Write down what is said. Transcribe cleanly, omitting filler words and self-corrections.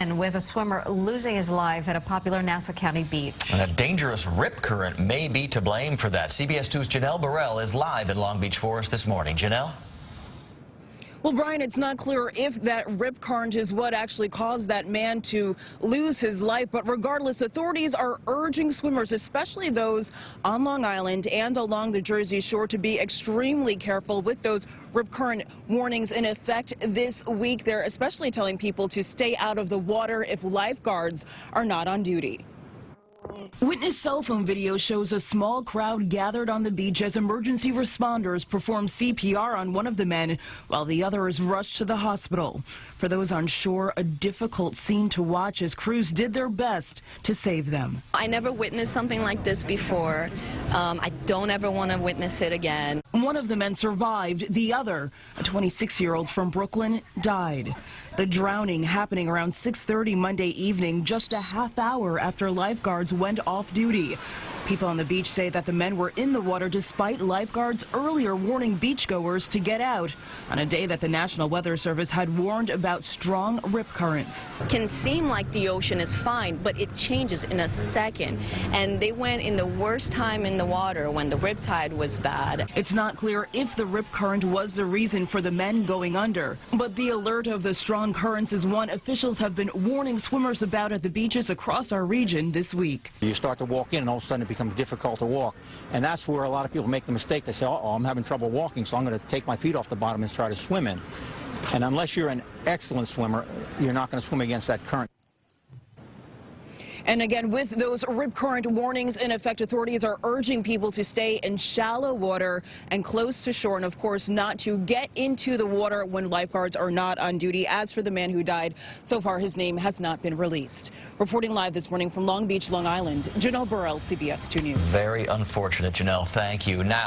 And with a swimmer losing his life at a popular Nassau County beach. And a dangerous rip current may be to blame for that. CBS 2's Janelle Burrell is live in Long Beach for us this morning. Janelle? Well, Brian, it's not clear if that rip current is what actually caused that man to lose his life. But regardless, authorities are urging swimmers, especially those on Long Island and along the Jersey Shore, to be extremely careful with those rip current warnings in effect this week. They're especially telling people to stay out of the water if lifeguards are not on duty. Witness cell phone video shows a small crowd gathered on the beach as emergency responders perform CPR on one of the men while the other is rushed to the hospital. For those on shore, a difficult scene to watch as crews did their best to save them. I never witnessed something like this before. I don't ever want to witness it again. One of the men survived. The other, a 26-year-old from Brooklyn, died. The drowning happening around 6:30 Monday evening, just a half hour after lifeguards went off duty. People on the beach say that the men were in the water despite lifeguards earlier warning beachgoers to get out on a day that the National Weather Service had warned about strong rip currents. It can seem like the ocean is fine, but it changes in a second. And they went in the worst time in the water when the rip tide was bad. It's not clear if the rip current was the reason for the men going under, but the alert of the strong currents is one officials have been warning swimmers about at the beaches across our region this week. You start to walk in and all of a sudden it becomes difficult to walk, and that's where a lot of people make the mistake. They say, uh-oh, I'm having trouble walking, so I'm going to take my feet off the bottom and try to swim in. And unless you're an excellent swimmer, you're not going to swim against that current. And again, with those rip current warnings in effect, authorities are urging people to stay in shallow water and close to shore, and of course not to get into the water when lifeguards are not on duty. As for the man who died, so far his name has not been released. Reporting live this morning from Long Beach, Long Island, Janelle Burrell, CBS 2 News. Very unfortunate, Janelle. Thank you. Now